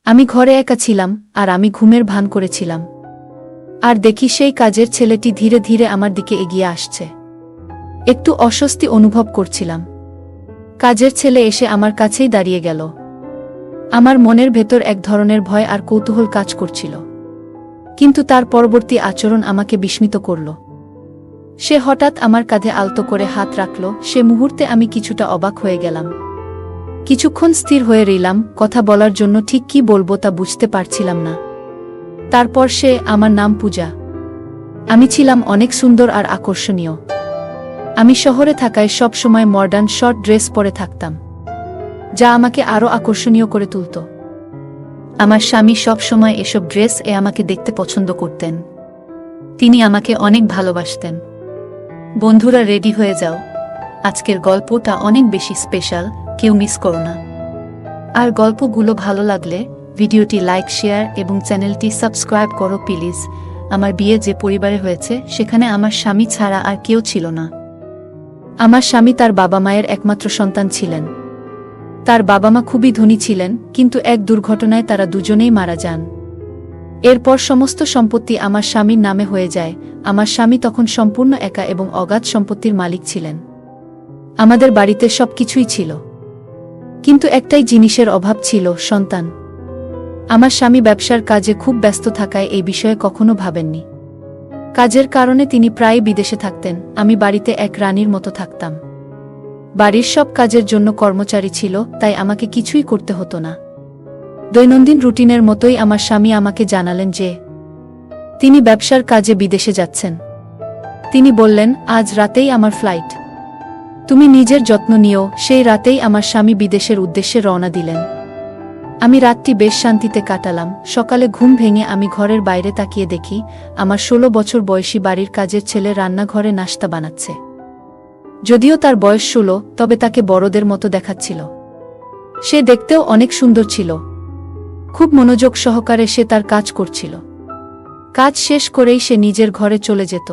আমি ঘরে একা ছিলাম আর আমি ঘুমের ভান করেছিলাম। আর দেখি সেই কাজের ছেলেটি ধীরে ধীরে আমার দিকে এগিয়ে আসছে। একটু অস্বস্তি অনুভব করছিলাম। কাজের ছেলে এসে আমার কাছেই দাঁড়িয়ে গেল। আমার মনের ভেতর এক ধরনের ভয় আর কৌতূহল কাজ করছিল, কিন্তু তার পরবর্তী আচরণ আমাকে বিস্মিত করল। সে হঠাৎ আমার কাঁধে আলতো করে হাত রাখল। সে মুহূর্তে আমি কিছুটা অবাক হয়ে গেলাম। কিছুক্ষণ স্থির হয়ে রইলাম, কথা বলার জন্য ঠিক কি বলবো তা বুঝতে পারছিলাম না। তারপর সে, আমার নাম পূজা। আমি ছিলাম অনেক সুন্দর আর আকর্ষণীয়। আমি শহরে থাকায় সব সময় মডার্ন শর্ট ড্রেস পরে থাকতাম, যা আমাকে আরও আকর্ষণীয় করে তুলত। আমার স্বামী সব সময় এসব ড্রেস আমাকে দেখতে পছন্দ করতেন। তিনি আমাকে অনেক ভালোবাসতেন। বন্ধুরা, রেডি হয়ে যাও, আজকের গল্পটা অনেক বেশি স্পেশাল, কেউ মিস করো না। আর গল্পগুলো ভালো লাগলে ভিডিওটি লাইক, শেয়ার এবং চ্যানেলটি সাবস্ক্রাইব করো প্লিজ। আমার বিয়ে যে পরিবারে হয়েছে সেখানে আমার স্বামী ছাড়া আর কেউ ছিল না। আমার স্বামী তার বাবা মায়ের একমাত্র সন্তান ছিলেন। তার বাবা মা খুবই ধনী ছিলেন, কিন্তু এক দুর্ঘটনায় তারা দুজনেই মারা যান। এরপর সমস্ত সম্পত্তি আমার স্বামীর নামে হয়ে যায়। আমার স্বামী তখন সম্পূর্ণ একা এবং অগাধ সম্পত্তির মালিক ছিলেন। আমাদের বাড়িতে সবকিছুই ছিল, কিন্তু একটাই জিনিসের অভাব ছিল, সন্তান। আমার স্বামী ব্যবসার কাজে খুব ব্যস্ত থাকায় এই বিষয়ে কখনো ভাবেননি। কাজের কারণে তিনি প্রায় বিদেশে থাকতেন। আমি বাড়িতে এক রানীর মতো থাকতাম। বাড়ির সব কাজের জন্য কর্মচারী ছিল, তাই আমাকে কিছুই করতে হতো না। দৈনন্দিন রুটিনের মতোই আমার স্বামী আমাকে জানালেন যে তিনি ব্যবসার কাজে বিদেশে যাচ্ছেন। তিনি বললেন, আজ রাতেই আমার ফ্লাইট, তুমি নিজের যত্ন নিও। সেই রাতেই আমার স্বামী বিদেশের উদ্দেশ্যে রওনা দিলেন। আমি রাতটি বেশ শান্তিতে কাটালাম। সকালে ঘুম ভেঙে আমি ঘরের বাইরে তাকিয়ে দেখি আমার 16 বছর বয়সী বাড়ির কাজের ছেলে রান্নাঘরে নাশতা বানাচ্ছে। যদিও তার বয়স 16, তবে তাকে বড়দের মতো দেখাচ্ছিল। সে দেখতেও অনেক সুন্দর ছিল। খুব মনোযোগ সহকারে সে তার কাজ করছিল। কাজ শেষ করেই সে নিজের ঘরে চলে যেত।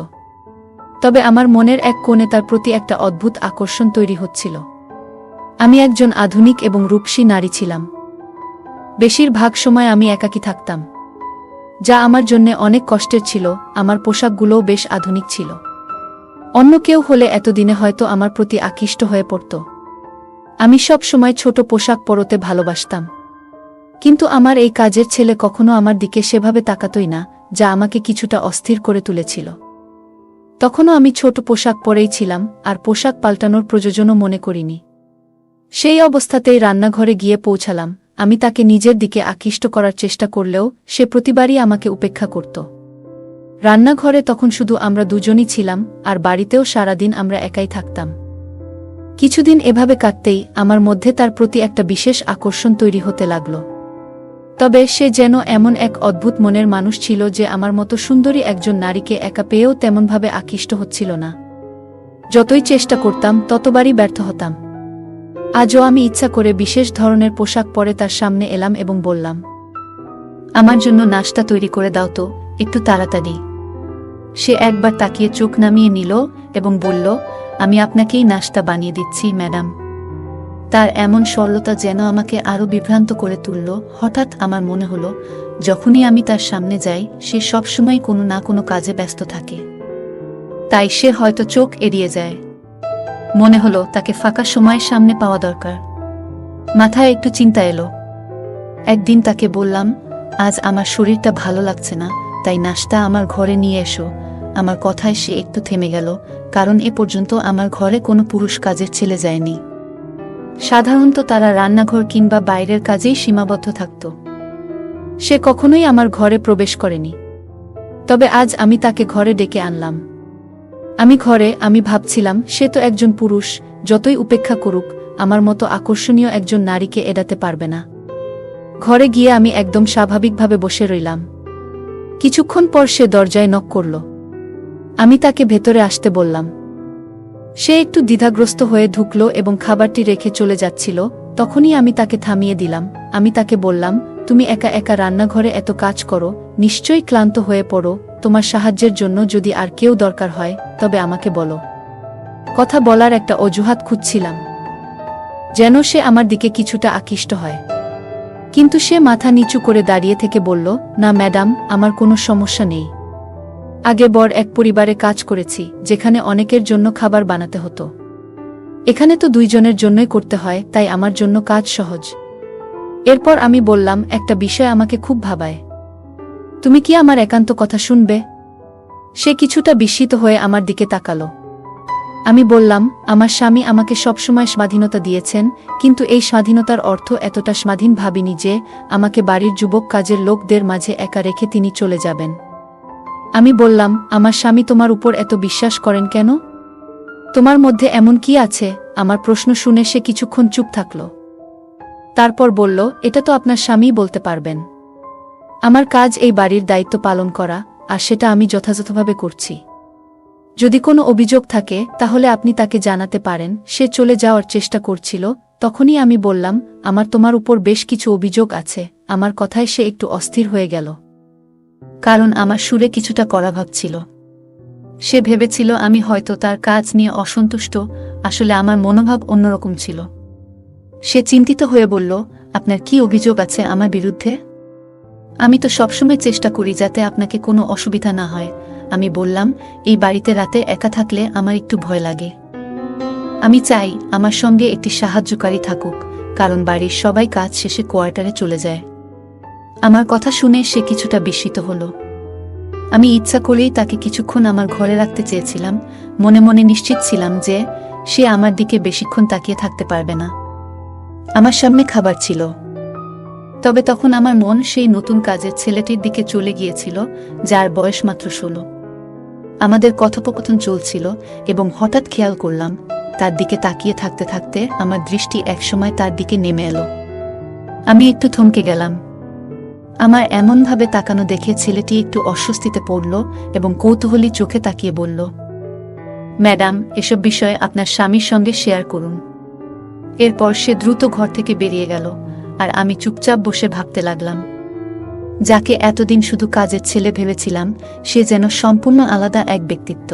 তবে আমার মনের এক কোণে তার প্রতি একটা অদ্ভুত আকর্ষণ তৈরি হচ্ছিল। আমি একজন আধুনিক এবং রূপসী নারী ছিলাম। বেশিরভাগ সময় আমি একাকী থাকতাম, যা আমার জন্য অনেক কষ্টের ছিল। আমার পোশাকগুলোও বেশ আধুনিক ছিল। অন্য কেউ হলে এতদিনে হয়তো আমার প্রতি আকৃষ্ট হয়ে পড়ত। আমি সব সময় ছোট পোশাক পরতে ভালোবাসতাম, কিন্তু আমার এই কাজের ছেলে কখনো আমার দিকে সেভাবে তাকাতই না, যা আমাকে কিছুটা অস্থির করে তুলেছিল। তখনও আমি ছোট পোশাক পরেই ছিলাম, আর পোশাক পাল্টানোর প্রয়োজনও মনে করিনি। সেই অবস্থাতেই রান্নাঘরে গিয়ে পৌঁছালাম। আমি তাকে নিজের দিকে আকৃষ্ট করার চেষ্টা করলেও সে প্রতিবারই আমাকে উপেক্ষা করত। রান্নাঘরে তখন শুধু আমরা দুজনই ছিলাম, আর বাড়িতেও সারাদিন আমরা একাই থাকতাম। কিছুদিন এভাবে কাটতেই আমার মধ্যে তার প্রতি একটা বিশেষ আকর্ষণ তৈরি হতে লাগল। তবে সে যেন এমন এক অদ্ভুত মনের মানুষ ছিল যে আমার মতো সুন্দরী একজন নারীকে একা পেয়েও তেমনভাবে আকৃষ্ট হচ্ছিল না। যতই চেষ্টা করতাম ততবারই ব্যর্থ হতাম। আজও আমি ইচ্ছা করে বিশেষ ধরনের পোশাক পরে তার সামনে এলাম এবং বললাম, আমার জন্য নাশতা তৈরি করে দাও তো, একটু তাড়াতাড়ি। সে একবার তাকিয়ে চোখ নামিয়ে নিল এবং বলল, আমি আপনাকেই নাশতা বানিয়ে দিচ্ছি ম্যাডাম। তার এমন সরলতা যেন আমাকে আরও বিভ্রান্ত করে তুলল। হঠাৎ আমার মনে হলো, যখনই আমি তার সামনে যাই সে সবসময় কোনো না কোনো কাজে ব্যস্ত থাকে, তাই সে হয়তো চোখ এড়িয়ে যায়। মনে হলো তাকে ফাঁকা সময়ের সামনে পাওয়া দরকার। মাথায় একটু চিন্তা এলো। একদিন তাকে বললাম, আজ আমার শরীরটা ভালো লাগছে না, তাই নাশতা আমার ঘরে নিয়ে এসো। আমার কথায় সে একটু থেমে গেল, কারণ এ পর্যন্ত আমার ঘরে কোনো পুরুষ কাজের ছেলে যায়নি। সাধারণত তারা রান্নাঘর কিংবা বাইরের কাজেই সীমাবদ্ধ থাকত। সে কখনোই আমার ঘরে প্রবেশ করেনি। তবে আজ আমি তাকে ঘরে ডেকে আনলাম। আমি ভাবছিলাম, সে তো একজন পুরুষ, যতই উপেক্ষা করুক আমার মতো আকর্ষণীয় একজন নারীকে এড়াতে পারবে না। ঘরে গিয়ে আমি একদম স্বাভাবিকভাবে বসে রইলাম। কিছুক্ষণ পর সে দরজায় নক করল। আমি তাকে ভেতরে আসতে বললাম। সে একটু দ্বিধাগ্রস্ত হয়ে ঢুকল এবং খাবারটি রেখে চলে যাচ্ছিল। তখনই আমি তাকে থামিয়ে দিলাম। আমি তাকে বললাম, তুমি একা একা রান্নাঘরে এত কাজ করো, নিশ্চয়ই ক্লান্ত হয়ে পড়ো। তোমার সাহায্যের জন্য যদি আর কেউ দরকার হয় তবে আমাকে বলো। কথা বলার একটা অজুহাত খুঁজছিলাম, যেন সে আমার দিকে কিছুটা আকৃষ্ট হয়। কিন্তু সে মাথা নিচু করে দাঁড়িয়ে থেকে বলল, না ম্যাডাম, আমার কোনো সমস্যা নেই। আগে বড় এক পরিবারে কাজ করেছি, যেখানে অনেকের জন্য খাবার বানাতে হতো। এখানে তো দুইজনের জন্যই করতে হয়, তাই আমার জন্য কাজ সহজ। এরপর আমি বললাম, একটা বিষয় আমাকে খুব ভাবায়। তুমি কি আমার একান্ত কথা শুনবে? সে কিছুটা বিস্মিত হয়ে আমার দিকে তাকালো। আমি বললাম, আমার স্বামী আমাকে সবসময় স্বাধীনতা দিয়েছেন, কিন্তু এই স্বাধীনতার অর্থ এতটা স্বাধীন ভাবিনি যে আমাকে বাড়ির যুবক কাজের লোকদের মাঝে একা রেখে তিনি চলে যাবেন। আমি বললাম, আমার স্বামী তোমার উপর এত বিশ্বাস করেন কেন? তোমার মধ্যে এমন কি আছে? আমার প্রশ্ন শুনে সে কিছুক্ষণ চুপ থাকল। তারপর বলল, এটা তো আপনার স্বামীই বলতে পারবেন। আমার কাজ এই বাড়ির দায়িত্ব পালন করা, আর সেটা আমি যথাযথভাবে করছি। যদি কোনো অভিযোগ থাকে তাহলে আপনি তাকে জানাতে পারেন। সে চলে যাওয়ার চেষ্টা করছিল, তখনই আমি বললাম, আমার তোমার উপর বেশ কিছু অভিযোগ আছে। আমার কথায় সে একটু অস্থির হয়ে গেল, কারণ আমার সুরে কিছুটা কড়া ভাব ছিল। সে ভেবেছিল আমি হয়তো তার কাজ নিয়ে অসন্তুষ্ট, আসলে আমার মনোভাব অন্যরকম ছিল। সে চিন্তিত হয়ে বলল, আপনার কি অভিযোগ আছে আমার বিরুদ্ধে? আমি তো সবসময় চেষ্টা করি যাতে আপনাকে কোনো অসুবিধা না হয়। আমি বললাম, এই বাড়িতে রাতে একা থাকলে আমার একটু ভয় লাগে। আমি চাই আমার সঙ্গে একটি সাহায্যকারী থাকুক, কারণ বাড়ির সবাই কাজ শেষে কোয়ার্টারে চলে যায়। আমার কথা শুনে সে কিছুটা বিস্মিত হল। আমি ইচ্ছা করেই তাকে কিছুক্ষণ আমার ঘরে রাখতে চেয়েছিলাম, মনে মনে নিশ্চিত ছিলাম যে সে আমার দিকে বেশিক্ষণ তাকিয়ে থাকতে পারবে না। আমার সামনে খাবার ছিল, তবে তখন আমার মন সেই নতুন কাজের ছেলেটির দিকে চলে গিয়েছিল, যার বয়স মাত্র 16। আমাদের কথোপকথন চলছিল এবং হঠাৎ খেয়াল করলাম তার দিকে তাকিয়ে থাকতে থাকতে আমার দৃষ্টি একসময় তার দিকে নেমে এলো। আমি একটু থমকে গেলাম। আমার এমনভাবে তাকানো দেখে ছেলেটি একটু অস্বস্তিতে পড়ল এবং কৌতূহলী চোখে তাকিয়ে বলল, ম্যাডাম, এসব বিষয়ে আপনার স্বামীর সঙ্গে শেয়ার করুন। এরপর সে দ্রুত ঘর থেকে বেরিয়ে গেল, আর আমি চুপচাপ বসে ভাবতে লাগলাম, যাকে এতদিন শুধু কাজের ছেলে ভেবেছিলাম, সে যেন সম্পূর্ণ আলাদা এক ব্যক্তিত্ব।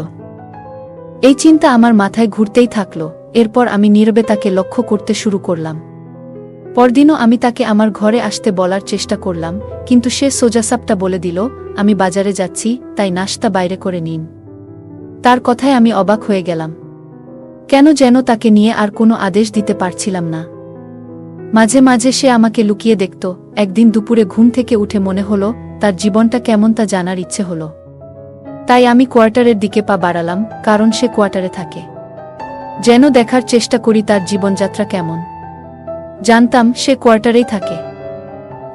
এই চিন্তা আমার মাথায় ঘুরতেই থাকল। এরপর আমি নীরবে তাকে লক্ষ্য করতে শুরু করলাম। পরদিনও আমি তাকে আমার ঘরে আসতে বলার চেষ্টা করলাম, কিন্তু সে সোজাসাপটা বলে দিল, আমি বাজারে যাচ্ছি, তাই নাশতা বাইরে করে নিন। তার কথায় আমি অবাক হয়ে গেলাম। কেন যেন তাকে নিয়ে আর কোনো আদেশ দিতে পারছিলাম না। মাঝে মাঝে সে আমাকে লুকিয়ে দেখত। একদিন দুপুরে ঘুম থেকে উঠে মনে হলো তার জীবনটা কেমন তা জানার ইচ্ছে হলো। তাই আমি কোয়ার্টারের দিকে পা বাড়ালাম, কারণ সে কোয়ার্টারে থাকে। যেন দেখার চেষ্টা করি তার জীবনযাত্রা কেমন। জানতাম সে কোয়ার্টারেই থাকে।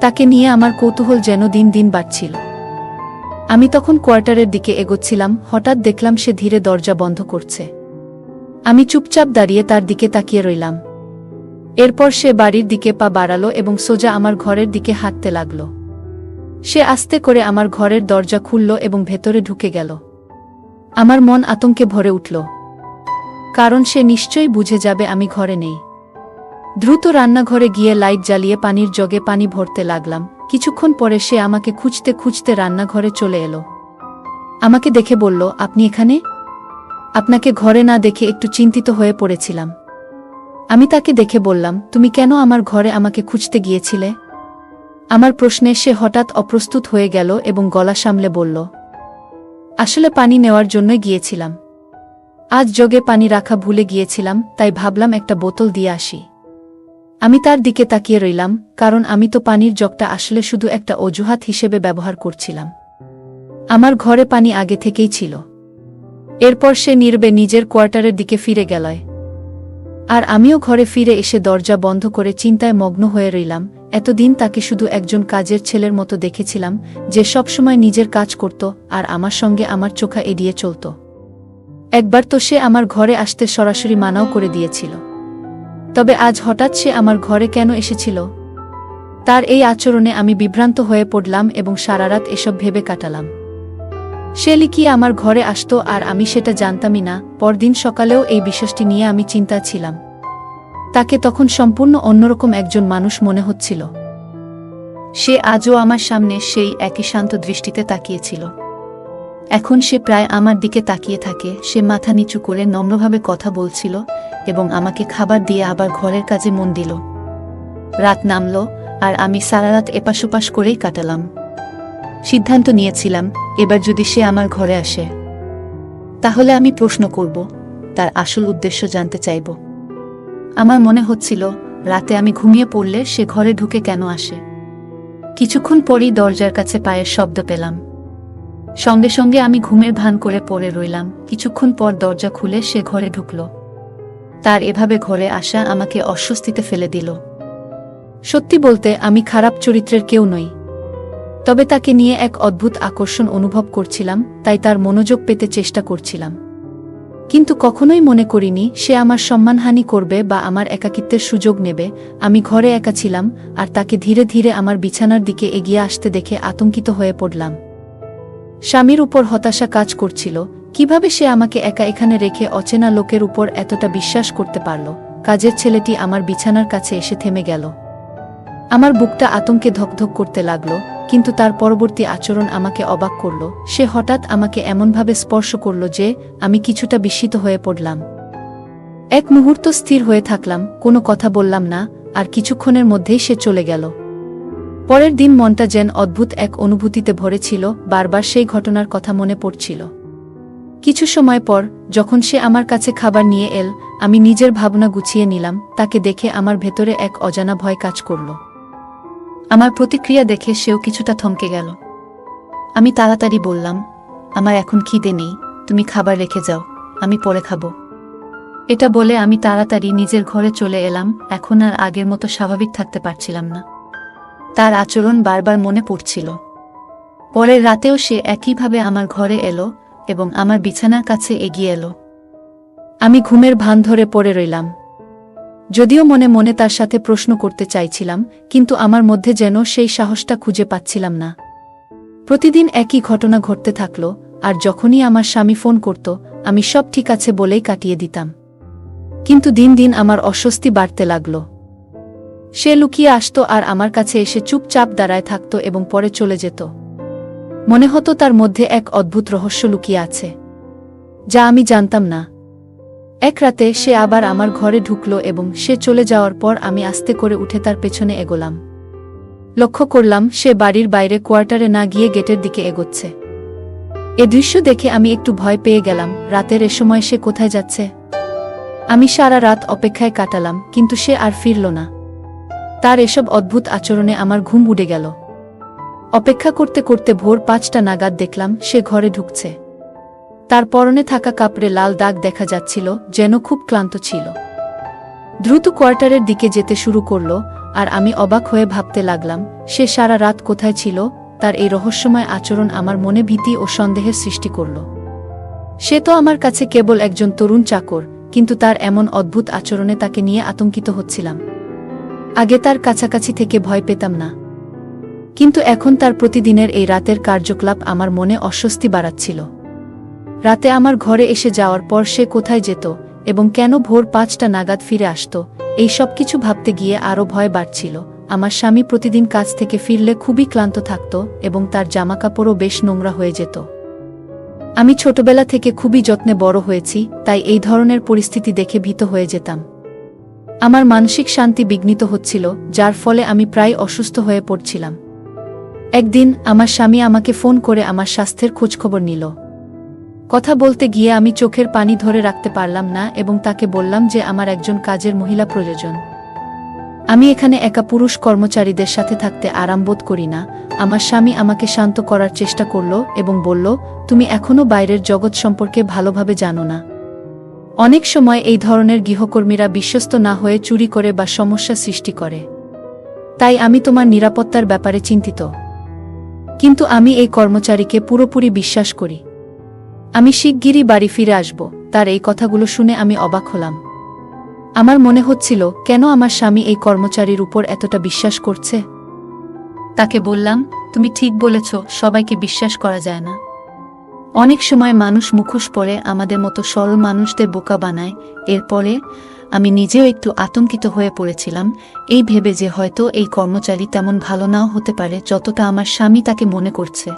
তাকে নিয়ে আমার কৌতূহল যেন দিন দিন বাড়ছিল। আমি তখন কোয়ার্টারের দিকে এগোচ্ছিলাম, হঠাৎ দেখলাম সে ধীরে দরজা বন্ধ করছে। আমি চুপচাপ দাঁড়িয়ে তার দিকে তাকিয়ে রইলাম। এরপর সে বাড়ির দিকে পা বাড়ালো এবং সোজা আমার ঘরের দিকে হাঁটতে লাগল। সে আস্তে করে আমার ঘরের দরজা খুলল এবং ভেতরে ঢুকে গেল। আমার মন আতঙ্কে ভরে উঠল, কারণ সে নিশ্চয়ই বুঝে যাবে আমি ঘরে নেই। দ্রুত রান্নাঘরে গিয়ে লাইট জ্বালিয়ে পানির জগে পানি ভরতে লাগলাম। কিছুক্ষণ পরে সে আমাকে খুঁজতে খুঁজতে রান্নাঘরে চলে এলো। আমাকে দেখে বলল, আপনি এখানে? আপনাকে ঘরে না দেখে একটু চিন্তিত হয়ে পড়েছিলাম। আমি তাকে দেখে বললাম, তুমি কেন আমার ঘরে আমাকে খুঁজতে গিয়েছিলে? আমার প্রশ্নে সে হঠাৎ অপ্রস্তুত হয়ে গেল এবং গলা সামলে বলল, আসলে পানি নেওয়ার জন্যই গিয়েছিলাম। আজ জগে পানি রাখা ভুলে গিয়েছিলাম, তাই ভাবলাম একটা বোতল দিয়ে আসি। আমি তার দিকে তাকিয়ে রইলাম, কারণ আমি তো পানির জগটা আসলে শুধু একটা অজুহাত হিসেবে ব্যবহার করছিলাম। আমার ঘরে পানি আগে থেকেই ছিল। এরপর সে নীরবে নিজের কোয়ার্টারের দিকে ফিরে গেল, আর আমিও ঘরে ফিরে এসে দরজা বন্ধ করে চিন্তায় মগ্ন হয়ে রইলাম। এতদিন তাকে শুধু একজন কাজের ছেলের মতো দেখেছিলাম, যে সবসময় নিজের কাজ করত আর আমার সঙ্গে আমার চোখা এড়িয়ে চলত। একবার তো সে আমার ঘরে আসতে সরাসরি মানাও করে দিয়েছিল। তবে আজ হঠাৎ সে আমার ঘরে কেন এসেছিল? তার এই আচরণে আমি বিভ্রান্ত হয়ে পড়লাম এবং সারারাত এসব ভেবে কাটালাম। সে লিখিয়ে আমার ঘরে আসতো আর আমি সেটা জানতামই না। পরদিন সকালেও এই বিষয়টি নিয়ে আমি চিন্তা ছিলাম। তাকে তখন সম্পূর্ণ অন্যরকম একজন মানুষ মনে হচ্ছিল। সে আজও আমার সামনে সেই একই শান্ত দৃষ্টিতে তাকিয়েছিল। এখন সে প্রায় আমার দিকে তাকিয়ে থাকে। সে মাথা নিচু করে নম্রভাবে কথা বলছিল এবং আমাকে খাবার দিয়ে আবার ঘরের কাজে মন দিল। রাত নামল, আর আমি সারা রাত এপাশ ওপাশ করেই কাটালাম। সিদ্ধান্ত নিয়েছিলাম, এবার যদি সে আমার ঘরে আসে তাহলে আমি প্রশ্ন করব, তার আসল উদ্দেশ্য জানতে চাইব। আমার মনে হচ্ছিল রাতে আমি ঘুমিয়ে পড়লে সে ঘরে ঢুকে কেন আসে। কিছুক্ষণ পরই দরজার কাছে পায়ের শব্দ পেলাম। সঙ্গে সঙ্গে আমি ঘুমের ভান করে পড়ে রইলাম। কিছুক্ষণ পর দরজা খুলে সে ঘরে ঢুকল। তার এভাবে ঘরে আসা আমাকে অস্বস্তিতে ফেলে দিল। সত্যি বলতে আমি খারাপ চরিত্রের কেউ নই, তবে তাকে নিয়ে এক অদ্ভুত আকর্ষণ অনুভব করছিলাম, তাই তার মনোযোগ পেতে চেষ্টা করছিলাম। কিন্তু কখনোই মনে করিনি সে আমার সম্মানহানি করবে বা আমার একাকিত্বের সুযোগ নেবে। আমি ঘরে একা ছিলাম, আর তাকে ধীরে ধীরে আমার বিছানার দিকে এগিয়ে আসতে দেখে আতঙ্কিত হয়ে পড়লাম। স্বামীর উপর হতাশা কাজ করছিল, কিভাবে সে আমাকে একা এখানে রেখে অচেনা লোকের উপর এতটা বিশ্বাস করতে পারল। কাজের ছেলেটি আমার বিছানার কাছে এসে থেমে গেল। আমার বুকটা আতঙ্কে ধকধক করতে লাগল, কিন্তু তার পরবর্তী আচরণ আমাকে অবাক করল। সে হঠাৎ আমাকে এমনভাবে স্পর্শ করল যে আমি কিছুটা বিস্মিত হয়ে পড়লাম। এক মুহূর্ত স্থির হয়ে থাকলাম, কোনো কথা বললাম না, আর কিছুক্ষণের মধ্যেই সে চলে গেল। পরের দিন মনটা যেন অদ্ভুত এক অনুভূতিতে ভরে ছিল, বারবার সেই ঘটনার কথা মনে পড়ছিল। কিছু সময় পর যখন সে আমার কাছে খাবার নিয়ে এল, আমি নিজের ভাবনা গুছিয়ে নিলাম। তাকে দেখে আমার ভেতরে এক অজানা ভয় কাজ করল। আমার প্রতিক্রিয়া দেখে সেও কিছুটা থমকে গেল। আমি তাড়াতাড়ি বললাম, আমার এখন খিদে নেই, তুমি খাবার রেখে যাও, আমি পরে খাবো। এটা বলে আমি তাড়াতাড়ি নিজের ঘরে চলে এলাম। এখন আর আগের মতো স্বাভাবিক থাকতে পারছিলাম না। তার আচরণ বারবার মনে পড়ছিল। পরের রাতেও সে একইভাবে আমার ঘরে এলো এবং আমার বিছানার কাছে এগিয়ে এলো। আমি ঘুমের ভান ধরে পড়ে রইলাম, যদিও মনে মনে তার সাথে প্রশ্ন করতে চাইছিলাম, কিন্তু আমার মধ্যে যেন সেই সাহসটা খুঁজে পাচ্ছিলাম না। প্রতিদিন একই ঘটনা ঘটতে থাকল, আর যখনই আমার স্বামী ফোন করত আমি সব ঠিক আছে বলেই কাটিয়ে দিতাম। কিন্তু দিন দিন আমার অস্বস্তি বাড়তে লাগল। সে লুকিয়ে আসতো আর আমার কাছে এসে চুপচাপ দাঁড়ায় থাকত এবং পরে চলে যেত। মনে হতো তার মধ্যে এক অদ্ভুত রহস্য লুকিয়ে আছে, যা আমি জানতাম না। এক রাতে সে আবার আমার ঘরে ঢুকল এবং সে চলে যাওয়ার পর আমি আস্তে করে উঠে তার পেছনে এগোলাম। লক্ষ্য করলাম সে বাড়ির বাইরে কোয়ার্টারে না গিয়ে গেটের দিকে এগোচ্ছে। এ দৃশ্য দেখে আমি একটু ভয় পেয়ে গেলাম। রাতের এ সময় সে কোথায় যাচ্ছে? আমি সারা রাত অপেক্ষায় কাটালাম, কিন্তু সে আর ফিরল না। তার এসব অদ্ভুত আচরণে আমার ঘুম উড়ে গেল। অপেক্ষা করতে করতে ভোর ৫টা নাগাদ দেখলাম সে ঘরে ঢুকছে। তার পরনে থাকা কাপড়ে লাল দাগ দেখা যাচ্ছিল, যেন খুব ক্লান্ত ছিল। দ্রুত কোয়ার্টারের দিকে যেতে শুরু করল, আর আমি অবাক হয়ে ভাবতে লাগলাম সে সারা রাত কোথায় ছিল। তার এই রহস্যময় আচরণ আমার মনে ভীতি ও সন্দেহের সৃষ্টি করল। সে তো আমার কাছে কেবল একজন তরুণ চাকর, কিন্তু তার এমন অদ্ভুত আচরণে তাকে নিয়ে আতঙ্কিত হচ্ছিলাম। আগে তার কাছাকাছি থেকে ভয় পেতাম না, কিন্তু এখন তার প্রতিদিনের এই রাতের কার্যকলাপ আমার মনে অস্বস্তি বাড়াচ্ছিল। রাতে আমার ঘরে এসে যাওয়ার পর সে কোথায় যেত এবং কেন ভোর ৫টা নাগাদ ফিরে আসত, এই সব কিছু ভাবতে গিয়ে আরও ভয় বাড়ছিল। আমার স্বামী প্রতিদিন কাজ থেকে ফিরলে খুবই ক্লান্ত থাকত এবং তার জামাকাপড়ও বেশ নোংরা হয়ে যেত। আমি ছোটবেলা থেকে খুবই যত্নে বড় হয়েছি, তাই এই ধরনের পরিস্থিতি দেখে ভীত হয়ে যেতাম। আমার মানসিক শান্তি বিঘ্নিত হচ্ছিল, যার ফলে আমি প্রায় অসুস্থ হয়ে পড়ছিলাম। একদিন আমার স্বামী আমাকে ফোন করে আমার স্বাস্থ্যের খোঁজখবর নিল। কথা বলতে গিয়ে আমি চোখের পানি ধরে রাখতে পারলাম না এবং তাকে বললাম যে আমার একজন কাজের মহিলা প্রয়োজন। আমি এখানে একা পুরুষ কর্মচারীদের সাথে থাকতে আরাম বোধ করি না। আমার স্বামী আমাকে শান্ত করার চেষ্টা করল এবং বলল, তুমি এখনো বাইরের জগৎ সম্পর্কে ভালোভাবে জানো না। অনেক সময় এই ধরনের গৃহকর্মীরা বিশ্বস্ত না হয়ে চুরি করে বা সমস্যা সৃষ্টি করে। তাই আমি তোমার নিরাপত্তার ব্যাপারে চিন্তিত। কিন্তু আমি এই কর্মচারীকে পুরোপুরি বিশ্বাস করি। আমি শিগগিরই বাড়ি ফিরে আসব। তার এই কথাগুলো শুনে আমি অবাক হলাম। আমার মনে হচ্ছিল, কেন আমার স্বামী এই কর্মচারীর উপর এতটা বিশ্বাস করছে। তাকে বললাম, তুমি ঠিক বলেছ, সবাইকে বিশ্বাস করা যায় না। অনেক সময় মানুষ মুখোশ পরে আমাদের মতো সরল মানুষদের বোকা বানায়। এরপরে আমি নিজেও একটু আতঙ্কিত হয়ে পড়েছিলাম, এই ভেবে যে হয়তো এই কর্মচারী তেমন ভালো নাও হতে পারে যতটা আমার স্বামী তাকে মনে করছে।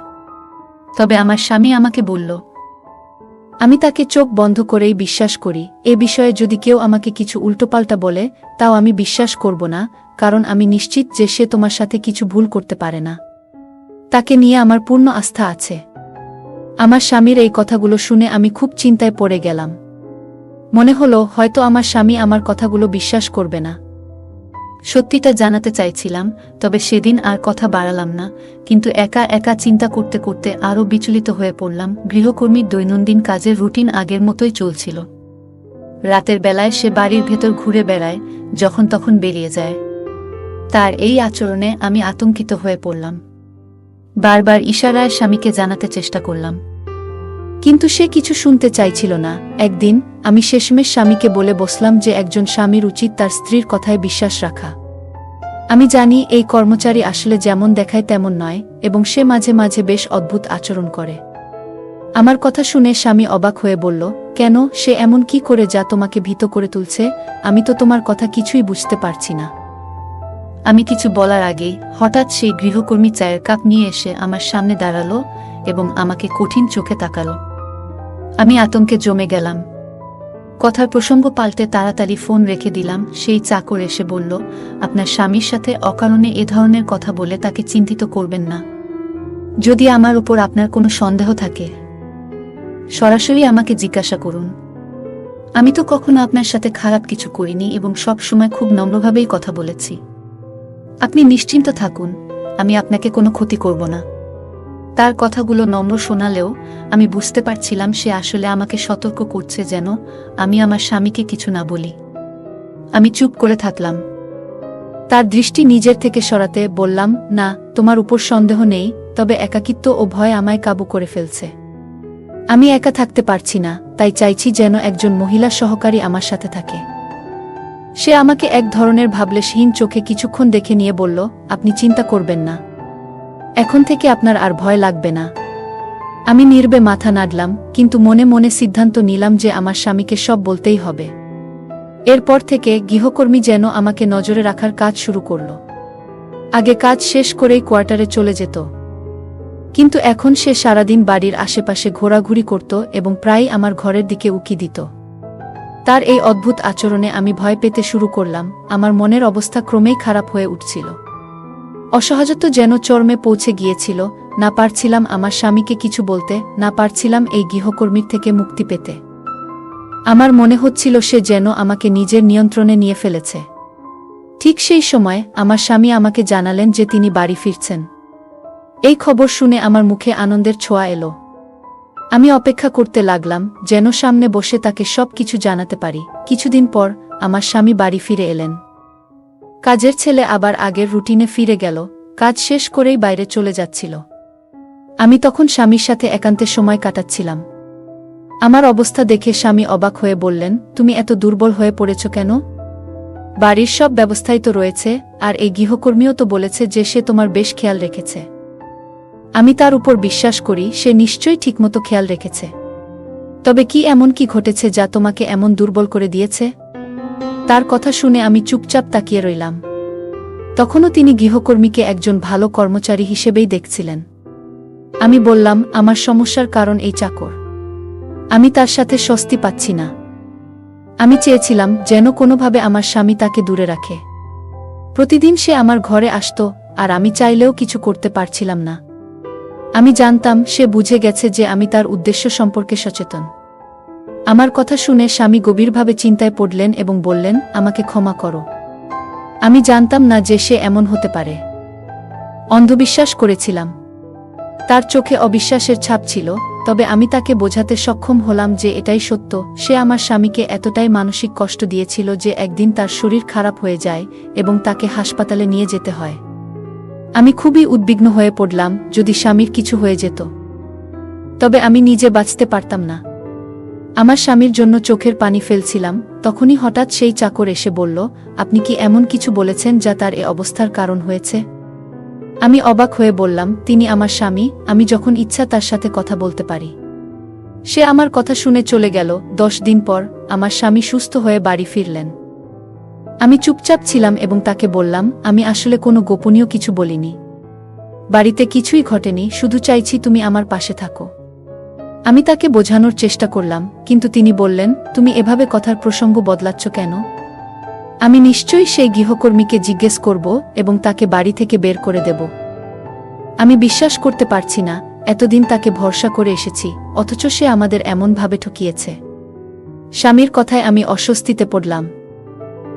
তবে আমার স্বামী আমাকে বলল, আমি তাকে চোখ বন্ধ করেই বিশ্বাস করি। এ বিষয়ে যদি কেউ আমাকে কিছু উল্টোপাল্টা বলে, তাও আমি বিশ্বাস করব না, কারণ আমি নিশ্চিত যে সে তোমার সাথে কিছু ভুল করতে পারে না। তাকে নিয়ে আমার পূর্ণ আস্থা আছে। আমার স্বামীর এই কথাগুলো শুনে আমি খুব চিন্তায় পড়ে গেলাম। মনে হলো হয়তো আমার স্বামী আমার কথাগুলো বিশ্বাস করবে না। সত্যিটা জানাতে চাইছিলাম, তবে সেদিন আর কথা বাড়ালাম না, কিন্তু একা একা চিন্তা করতে করতে আরও বিচলিত হয়ে পড়লাম। গৃহকর্মীর দৈনন্দিন কাজের রুটিন আগের মতোই চলছিল। রাতের বেলায় সে বাড়ির ভেতর ঘুরে বেড়ায়, যখন তখন বেরিয়ে যায়। তার এই আচরণে আমি আতঙ্কিত হয়ে পড়লাম। বারবার ইশারায় স্বামীকে জানাতে চেষ্টা করলাম, কিন্তু সে কিছু শুনতে চাইছিল না। একদিন আমি শেষমেশ স্বামীকে বলে বসলাম যে একজন স্বামীর উচিত তার স্ত্রীর কথায় বিশ্বাস রাখা। আমি জানি এই কর্মচারী আসলে যেমন দেখায় তেমন নয়, এবং সে মাঝে মাঝে বেশ অদ্ভুত আচরণ করে। আমার কথা শুনে স্বামী অবাক হয়ে বলল, কেন, সে এমন কি করে যা তোমাকে ভীত করে তুলছে? আমি তো তোমার কথা কিছুই বুঝতে পারছি না। আমি কিছু বলার আগেই হঠাৎ সেই গৃহকর্মী চায়ের কাপ নিয়ে এসে আমার সামনে দাঁড়ালো এবং আমাকে কঠিন চোখে তাকালো। আমি আতঙ্কে জমে গেলাম। কথার প্রসঙ্গ পাল্টে তাড়াতাড়ি ফোন রেখে দিলাম। সেই চাকর এসে বলল, আপনার স্বামীর সাথে অকারণে এ ধরনের কথা বলে তাকে চিন্তিত করবেন না। যদি আমার উপর আপনার কোনো সন্দেহ থাকে, সরাসরি আমাকে জিজ্ঞাসা করুন। আমি তো কখনো আপনার সাথে খারাপ কিছু করিনি এবং সব সময় খুব নম্রভাবেই কথা বলেছি। আপনি নিশ্চিন্ত থাকুন, আমি আপনাকে কোনো ক্ষতি করব না। তার কথাগুলো নম্র শোনালেও আমি বুঝতে পারছিলাম সে আসলে আমাকে সতর্ক করছে যেন আমি আমার স্বামীকে কিছু না বলি। আমি চুপ করে থাকলাম। তার দৃষ্টি নিজের থেকে সরাতে বললাম, না, তোমার উপর সন্দেহ নেই, তবে একাকিত্ব ও ভয় আমায় কাবু করে ফেলছে। আমি একা থাকতে পারছি না, তাই চাইছি যেন একজন মহিলা সহকারী আমার সাথে থাকে। সে আমাকে এক ধরনের ভাবলেশহীন চোখে কিছুক্ষণ দেখে নিয়ে বলল, আপনি চিন্তা করবেন না, এখন থেকে আপনার আর ভয় লাগবে না। আমি নীরবে মাথা নাড়লাম, কিন্তু মনে মনে সিদ্ধান্ত নিলাম যে আমার স্বামীকে সব বলতেই হবে। এরপর থেকে গৃহকর্মী যেন আমাকে নজরে রাখার কাজ শুরু করল। আগে কাজ শেষ করেই কোয়ার্টারে চলে যেত, কিন্তু এখন সে সারাদিন বাড়ির আশেপাশে ঘোরাঘুরি করত এবং প্রায়ই আমার ঘরের দিকে উকি দিত। তার এই অদ্ভুত আচরণে আমি ভয় পেতে শুরু করলাম। আমার মনের অবস্থা ক্রমেই খারাপ হয়ে উঠছিল। অসহজত্ব যেন চরমে পৌঁছে গিয়েছিল। না পারছিলাম আমার স্বামীকে কিছু বলতে, না পারছিলাম এই গৃহকর্মীর থেকে মুক্তি পেতে। আমার মনে হচ্ছিল সে যেন আমাকে নিজের নিয়ন্ত্রণে নিয়ে ফেলেছে। ঠিক সেই সময় আমার স্বামী আমাকে জানালেন যে তিনি বাড়ি ফিরছেন। এই খবর শুনে আমার মুখে আনন্দের ছোঁয়া এলো। আমি অপেক্ষা করতে লাগলাম যেন সামনে বসে তাকে সব কিছু জানাতে পারি। কিছুদিন পর আমার স্বামী বাড়ি ফিরে এলেন। কাজের ছেলে আবার আগের রুটিনে ফিরে গেল, কাজ শেষ করেই বাইরে চলে যাচ্ছিল। আমি তখন স্বামীর সাথে একান্তে সময় কাটাচ্ছিলাম। আমার অবস্থা দেখে স্বামী অবাক হয়ে বললেন, তুমি এত দুর্বল হয়ে পড়েছ কেন? বাড়ির সব ব্যবস্থাই তো রয়েছে, আর এই গৃহকর্মীও তো বলেছে যে সে তোমার বেশ খেয়াল রেখেছে। আমি তার উপর বিশ্বাস করি, সে নিশ্চয়ই ঠিকমতো খেয়াল রেখেছে। তবে কি এমন কি ঘটেছে যা তোমাকে এমন দুর্বল করে দিয়েছে? তার কথা শুনে আমি চুপচাপ তাকিয়ে রইলাম। তখনও তিনি গৃহকর্মীকে একজন ভালো কর্মচারী হিসেবেই দেখছিলেন। আমি বললাম, আমার সমস্যার কারণ এই চাকর। আমি তার সাথে স্বস্তি পাচ্ছি না। আমি চেয়েছিলাম যেন কোনোভাবে আমার স্বামী তাকে দূরে রাখে। প্রতিদিন সে আমার ঘরে আসত, আর আমি চাইলেও কিছু করতে পারছিলাম না। আমি জানতাম সে বুঝে গেছে যে আমি তার উদ্দেশ্য সম্পর্কে সচেতন। আমার কথা শুনে স্বামী গভীরভাবে চিন্তায় পড়লেন এবং বললেন, আমাকে ক্ষমা করো। আমি জানতাম না যে সে এমন হতে পারে। অন্ধবিশ্বাস করেছিলাম। তার চোখে অবিশ্বাসের ছাপ ছিল, তবে আমি তাকে বোঝাতে সক্ষম হলাম যে এটাই সত্য। সে আমার স্বামীকে এতটাই মানসিক কষ্ট দিয়েছিল যে একদিন তার শরীর খারাপ হয়ে যায় এবং তাকে হাসপাতালে নিয়ে যেতে হয়। আমি খুবই উদ্বিগ্ন হয়ে পড়লাম, যদি স্বামীর কিছু হয়ে যেত, তবে আমি নিজে বাঁচতে পারতাম না। আমার স্বামীর জন্য চোখের পানি ফেলছিলাম, তখনই হঠাৎ সেই চাকর এসে বলল, আপনি কি এমন কিছু বলেছেন যা তার এ অবস্থার কারণ হয়েছে? আমি অবাক হয়ে বললাম, তিনি আমার স্বামী, আমি যখন ইচ্ছা তার সাথে কথা বলতে পারি। সে আমার কথা শুনে চলে গেল। 10 দিন পর আমার স্বামী সুস্থ হয়ে বাড়ি ফিরলেন। আমি চুপচাপ ছিলাম এবং তাকে বললাম, আমি আসলে কোনো গোপনীয় কিছু বলিনি। বাড়িতে কিছুই ঘটেনি, শুধু চাইছি তুমি আমার পাশে থাকো। আমি তাকে বোঝানোর চেষ্টা করলাম, কিন্তু তিনি বললেন, তুমি এভাবে কথার প্রসঙ্গ বদলাচ্ছ কেন? আমি নিশ্চয়ই সেই গৃহকর্মীকে জিজ্ঞেস করব এবং তাকে বাড়ি থেকে বের করে দেব। আমি বিশ্বাস করতে পারছি না, এতদিন তাকে ভরসা করে এসেছি, অথচ সে আমাদের এমনভাবে ঠকিয়েছে। স্বামীর কথায় আমি অস্বস্তিতে পড়লাম।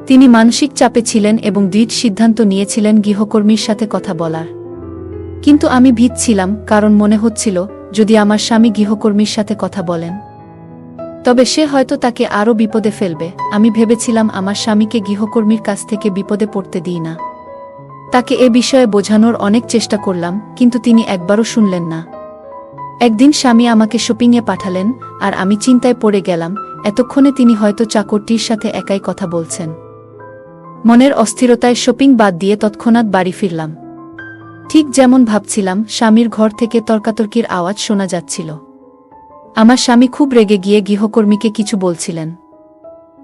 তিনি মানসিক চাপে ছিলেন এবং দৃঢ় সিদ্ধান্ত নিয়েছিলেন গৃহকর্মীর সাথে কথা বলার। কিন্তু আমি ভীত ছিলাম, কারণ মনে হচ্ছিল, যদি আমার স্বামী গৃহকর্মীর সাথে কথা বলেন, তবে সে হয়তো তাকে আরও বিপদে ফেলবে। আমি ভেবেছিলাম আমার স্বামীকে গৃহকর্মীর কাছ থেকে বিপদে পড়তে দিই না। তাকে এ বিষয়ে বোঝানোর অনেক চেষ্টা করলাম, কিন্তু তিনি একবারও শুনলেন না। একদিন স্বামী আমাকে শপিংয়ে পাঠালেন, আর আমি চিন্তায় পড়ে গেলাম, এতক্ষণে তিনি হয়তো চাকরটির সাথে একাই কথা বলছেন। মনের অস্থিরতায় শপিং বাদ দিয়ে তৎক্ষণাৎ বাড়ি ফিরলাম। ঠিক যেমন ভাবছিলাম, স্বামীর ঘর থেকে তর্কাতর্কির আওয়াজ শোনা যাচ্ছিল। আমার স্বামী খুব রেগে গিয়ে গৃহকর্মীকে কিছু বলছিলেন।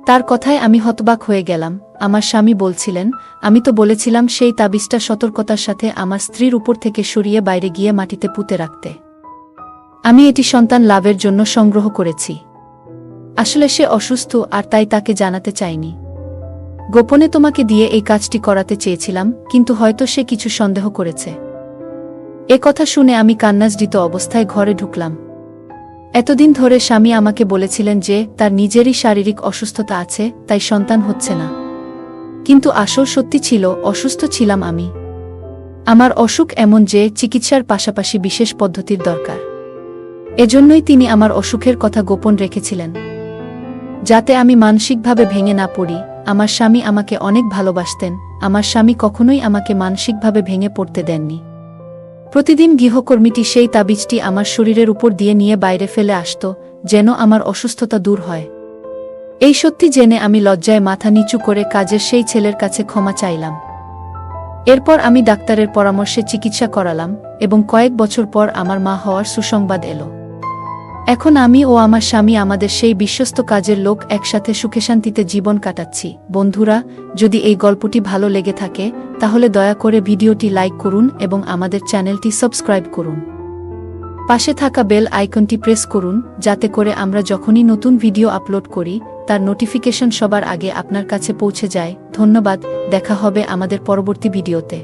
তার কথায় আমি হতবাক হয়ে গেলাম। আমার স্বামী বলছিলেন, আমি তো বলেছিলাম সেই তাবিজটা সতর্কতার সাথে আমার স্ত্রীর উপর থেকে সরিয়ে বাইরে গিয়ে মাটিতে পুঁতে রাখতে। আমি এটি সন্তান লাভের জন্য সংগ্রহ করেছি। আসলে সে অসুস্থ, আর তাই তাকে জানাতে চাইনি। গোপনে তোমাকে দিয়ে এই কাজটি করাতে চেয়েছিলাম, কিন্তু হয়তো সে কিছু সন্দেহ করেছে। এ কথা শুনে আমি কান্নাজড়িত অবস্থায় ঘরে ঢুকলাম। এতদিন ধরে স্বামী আমাকে বলেছিলেন যে তার নিজেরই শারীরিক অসুস্থতা আছে, তাই সন্তান হচ্ছে না। কিন্তু আসল সত্যি ছিল, অসুস্থ ছিলাম আমি। আমার অসুখ এমন যে চিকিৎসার পাশাপাশি বিশেষ পদ্ধতির দরকার। এজন্যই তিনি আমার অসুখের কথা গোপন রেখেছিলেন, যাতে আমি মানসিকভাবে ভেঙে না পড়ি। আমার স্বামী আমাকে অনেক ভালোবাসতেন। আমার স্বামী কখনোই আমাকে মানসিকভাবে ভেঙে পড়তে দেননি। প্রতিদিন গৃহকর্মীটি সেই তাবিজটি আমার শরীরের উপর দিয়ে নিয়ে বাইরে ফেলে আসত, যেন আমার অসুস্থতা দূর হয়। এই সত্যি জেনে আমি লজ্জায় মাথা নিচু করে কাজের সেই ছেলের কাছে ক্ষমা চাইলাম। এরপর আমি ডাক্তারের পরামর্শে চিকিৎসা করালাম, এবং কয়েক বছর পর আমার মা হওয়ার সুসংবাদ এলো। এখন আমি ও আমার স্বামী, আমাদের সেই বিশ্বস্ত কাজের লোক, একসাথে সুখে শান্তিতে জীবন কাটাচ্ছি। বন্ধুরা, যদি এই গল্পটি ভালো লেগে থাকে, তাহলে দয়া করে ভিডিওটি লাইক করুন এবং আমাদের চ্যানেলটি সাবস্ক্রাইব করুন। পাশে থাকা বেল আইকনটি প্রেস করুন, যাতে করে আমরা যখনই নতুন ভিডিও আপলোড করি, তার নোটিফিকেশন সবার আগে আপনার কাছে পৌঁছে যায়। ধন্যবাদ, দেখা হবে আমাদের পরবর্তী ভিডিওতে।